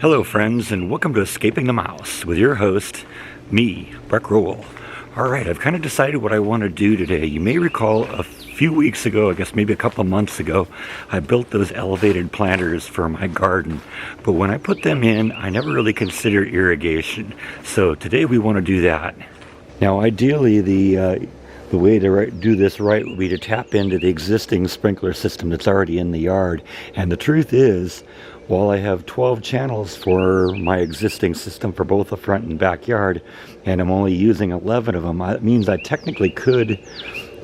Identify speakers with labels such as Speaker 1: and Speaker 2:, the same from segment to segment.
Speaker 1: Hello friends, and welcome to Escaping the Mouse with your host, me, Breck Rowell. Alright, I've kind of decided what I want to do today. You may recall a few weeks ago, I guess maybe a couple of months ago, I built those elevated planters for my garden. But when I put them in, I never really considered irrigation. So today we want to do that. Now ideally the way to do this right would be to tap into the existing sprinkler system that's already in the yard. And the truth is, while I have 12 channels for my existing system for both the front and backyard, and I'm only using 11 of them, that means I technically could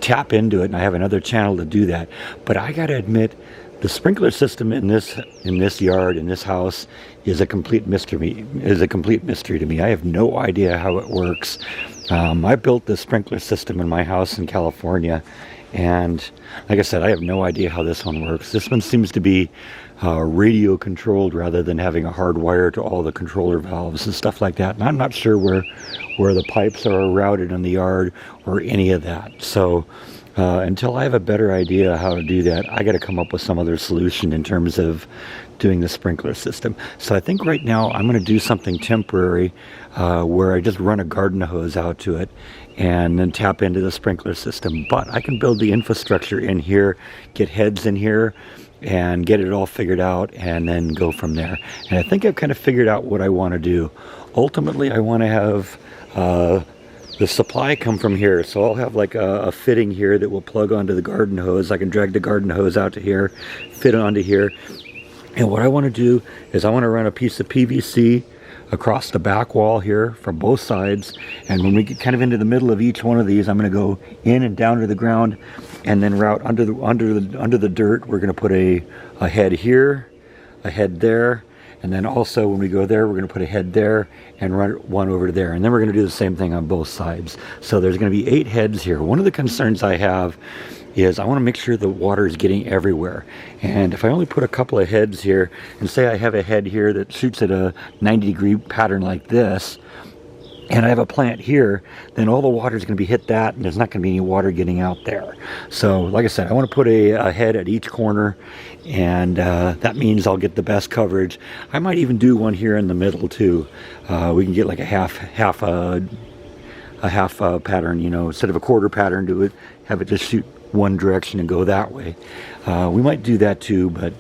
Speaker 1: tap into it, and I have another channel to do that. But I gotta admit, the sprinkler system in this yard, in this house, is a complete mystery to me. I have no idea how it works. I built this sprinkler system in my house in California, and like I said, I have no idea how this one works. This one seems to be radio controlled rather than having a hard wire to all the controller valves and stuff like that. And I'm not sure where the pipes are routed in the yard or any of that. So until I have a better idea how to do that, I got to come up with some other solution in terms of doing the sprinkler system. So I think right now I'm going to do something temporary where I just run a garden hose out to it and then tap into the sprinkler system. But I can build the infrastructure in here, get heads in here, and get it all figured out, and then go from there. And I think I've kind of figured out what I want to do. Ultimately, I want to have the supply come from here. So I'll have like a fitting here that will plug onto the garden hose. I can drag the garden hose out to here, fit it onto here. And what I want to do is I want to run a piece of PVC across the back wall here from both sides, and when we get kind of into the middle of each one of these, I'm going to go in and down to the ground, and then route under the dirt. We're going to put a head here, a head there, and then also when we go there, we're going to put a head there and run one over to there, and then we're going to do the same thing on both sides. So there's going to be 8 heads here. One of the concerns I have is I want to make sure the water is getting everywhere. And if I only put a couple of heads here, and say I have a head here that shoots at a 90-degree pattern like this, and I have a plant here, then all the water is going to be hit that, and there's not going to be any water getting out there. So like I said, I want to put a head at each corner, and that means I'll get the best coverage. I might even do one here in the middle too. We can get like a half pattern, you know, instead of a quarter pattern, do it, have it just shoot one direction and go that way. We might do that too, but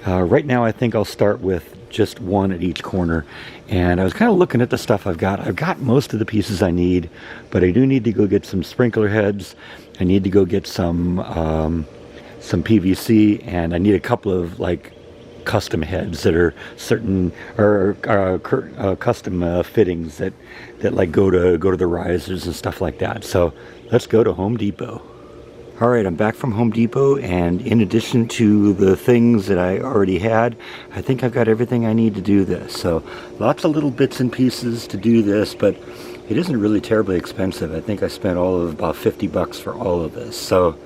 Speaker 1: right now I think I'll start with just one at each corner. And I was kind of looking at the stuff I've got. I've got most of the pieces I need, but I do need to go get some sprinkler heads. I need to go get some PVC, and I need a couple of like custom heads that are certain or custom fittings that like go to the risers and stuff like that. So let's go to Home Depot. Alright, I'm back from Home Depot, and in addition to the things that I already had, I think I've got everything I need to do this. So lots of little bits and pieces to do this, but it isn't really terribly expensive. I think I spent all of about $50 for all of this. So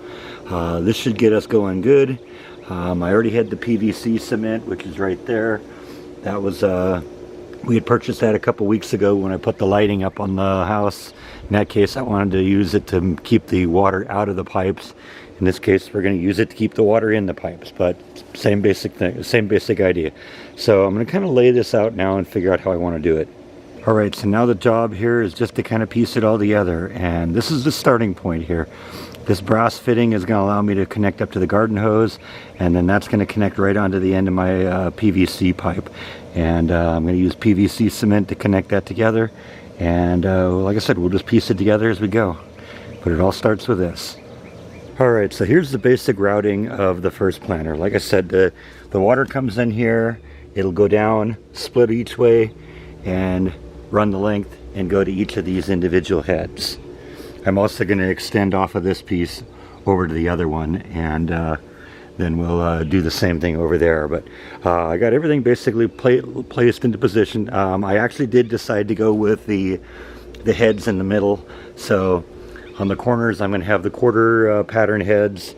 Speaker 1: this should get us going good. I already had the PVC cement, which is right there. That was we had purchased that a couple weeks ago when I put the lighting up on the house. In that case, I wanted to use it to keep the water out of the pipes. In this case, we're going to use it to keep the water in the pipes, but same basic thing, same basic idea. So I'm going to kind of lay this out now and figure out how I want to do it. Alright, so now the job here is just to kind of piece it all together, and this is the starting point here. This brass fitting is going to allow me to connect up to the garden hose, and then that's going to connect right onto the end of my PVC pipe. And I'm going to use PVC cement to connect that together. And like I said, we'll just piece it together as we go. But it all starts with this. Alright, so here's the basic routing of the first planter. Like I said, the water comes in here, it'll go down, split each way, and run the length and go to each of these individual heads. I'm also going to extend off of this piece over to the other one, and then we'll do the same thing over there. But I got everything basically placed into position. I actually did decide to go with the heads in the middle. So on the corners I'm going to have the quarter pattern heads,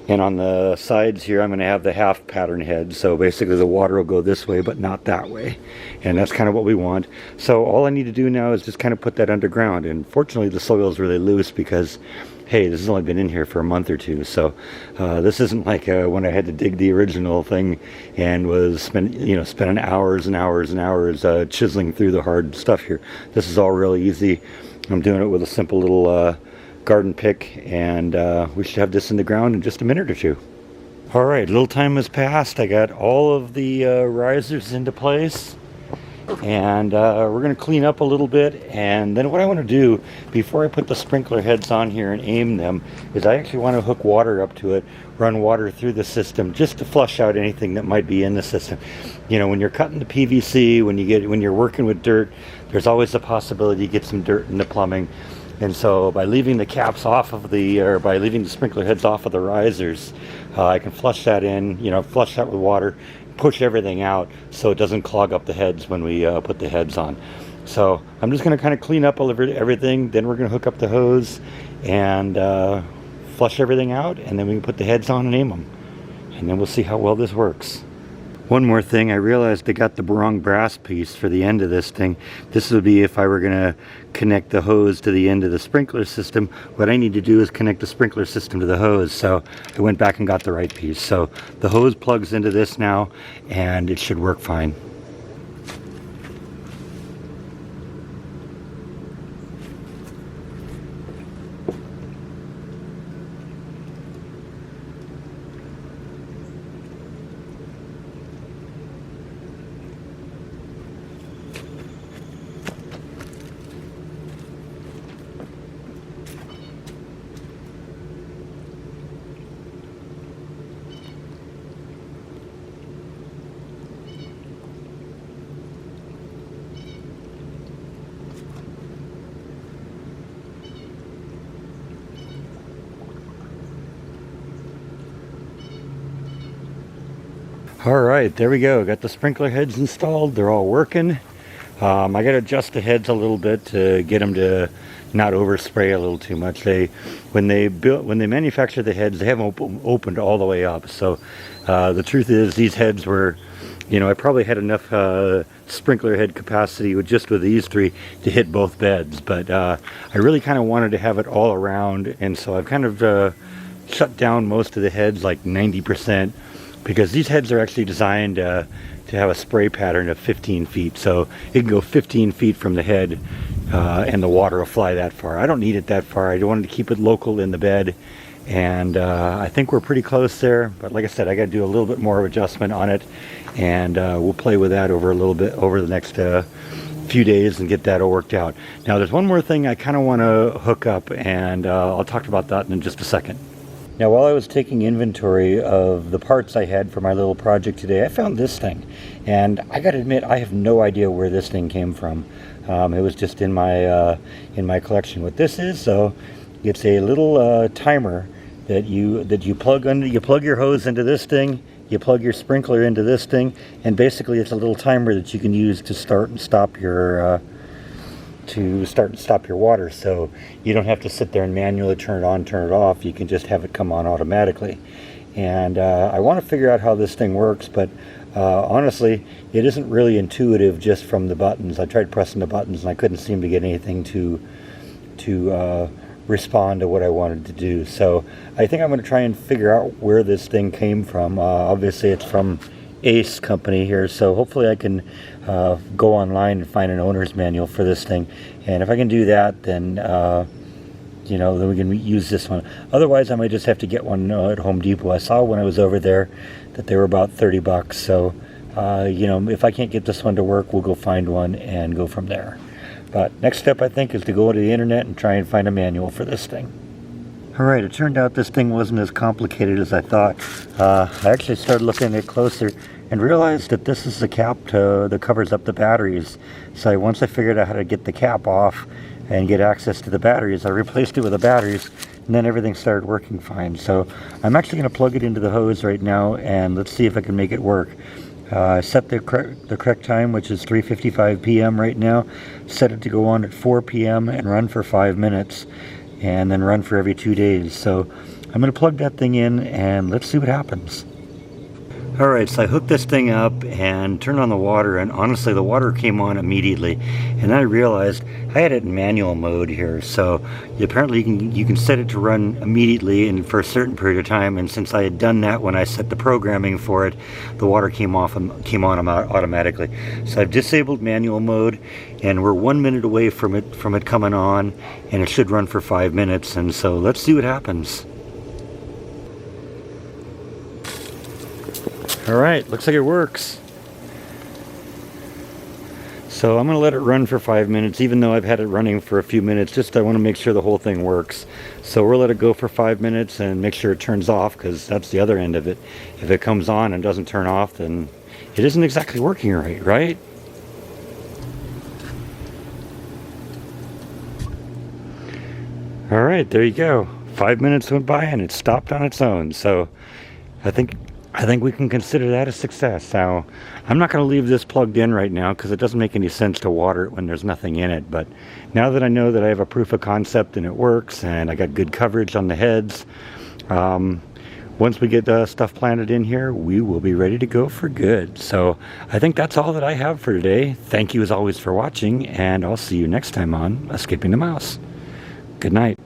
Speaker 1: and on the sides here I'm going to have the half pattern heads. So basically the water will go this way but not that way, and that's kind of what we want. So all I need to do now is just kind of put that underground, and fortunately the soil is really loose because hey, this has only been in here for a month or two, so this isn't like when I had to dig the original thing and was spending hours and hours and hours chiseling through the hard stuff here. This is all really easy. I'm doing it with a simple little garden pick, and we should have this in the ground in just a minute or two. All right, a little time has passed. I got all of the risers into place, and we're going to clean up a little bit. And then what I want to do before I put the sprinkler heads on here and aim them is I actually want to hook water up to it, run water through the system just to flush out anything that might be in the system. You know, when you're cutting the PVC, when you're working with dirt, there's always the possibility you get some dirt in the plumbing. And so by leaving the caps off of by leaving the sprinkler heads off of the risers, I can flush that in, flush that with water, push everything out so it doesn't clog up the heads when we put the heads on. So I'm just going to kind of clean up everything, then we're going to hook up the hose and flush everything out, and then we can put the heads on and aim them. And then we'll see how well this works. One more thing, I realized I got the wrong brass piece for the end of this thing. This would be if I were going to connect the hose to the end of the sprinkler system. What I need to do is connect the sprinkler system to the hose. So I went back and got the right piece. So the hose plugs into this now, and it should work fine. All right, there we go. Got the sprinkler heads installed. They're all working. I got to adjust the heads a little bit to get them to not overspray a little too much. When they manufacture the heads, they have them opened all the way up. So the truth is, these heads were, I probably had enough sprinkler head capacity with these three to hit both beds. But I really kind of wanted to have it all around, and so I've kind of shut down most of the heads, like 90%. Because these heads are actually designed to have a spray pattern of 15 feet. So it can go 15 feet from the head and the water will fly that far. I don't need it that far. I wanted to keep it local in the bed. And I think we're pretty close there. But like I said, I got to do a little bit more of adjustment on it. And we'll play with that over the next few days and get that all worked out. Now there's one more thing I kind of want to hook up, and I'll talk about that in just a second. Now, while I was taking inventory of the parts I had for my little project today, I found this thing. And I got to admit, I have no idea where this thing came from. It was just in my collection. What this is, so it's a little timer that you plug under. You plug your hose into this thing. You plug your sprinkler into this thing, and basically, it's a little timer that you can use to start and stop your water, so you don't have to sit there and manually turn it on, turn it off. You can just have it come on automatically. And I want to figure out how this thing works, but honestly, it isn't really intuitive just from the buttons. I tried pressing the buttons and I couldn't seem to get anything to respond to what I wanted to do. So I think I'm going to try and figure out where this thing came from. Obviously, it's from Ace company here, so hopefully I can go online and find an owner's manual for this thing, and if I can do that, then then we can use this one. Otherwise, I might just have to get one at Home Depot. I saw when I was over there that they were about $30, so if I can't get this one to work, we'll go find one and go from there. But next step, I think, is to go to the internet and try and find a manual for this thing. Alright, it turned out this thing wasn't as complicated as I thought. I actually started looking at it closer and realized that this is the cap that covers up the batteries. So once I figured out how to get the cap off and get access to the batteries, I replaced it with the batteries, and then everything started working fine. So I'm actually going to plug it into the hose right now, and let's see if I can make it work. I set the correct time, which is 3:55 p.m. right now. Set it to go on at 4 p.m. and run for 5 minutes, and then run for every 2 days. So I'm going to plug that thing in and let's see what happens. Alright, so I hooked this thing up and turned on the water, and honestly the water came on immediately, and then I realized I had it in manual mode here. So apparently you can set it to run immediately and for a certain period of time, and since I had done that when I set the programming for it, the water came on automatically. So I've disabled manual mode, and we're 1 minute away from it coming on, and it should run for 5 minutes, and so let's see what happens. Alright, looks like it works. So I'm going to let it run for 5 minutes, even though I've had it running for a few minutes. Just I want to make sure the whole thing works. So we'll let it go for 5 minutes and make sure it turns off, because that's the other end of it. If it comes on and doesn't turn off, then it isn't exactly working right? Alright, there you go. 5 minutes went by and it stopped on its own. So I think we can consider that a success. Now, I'm not going to leave this plugged in right now because it doesn't make any sense to water it when there's nothing in it. But now that I know that I have a proof of concept and it works, and I got good coverage on the heads, once we get stuff planted in here, we will be ready to go for good. So I think that's all that I have for today. Thank you as always for watching, and I'll see you next time on Escaping the Mouse. Good night.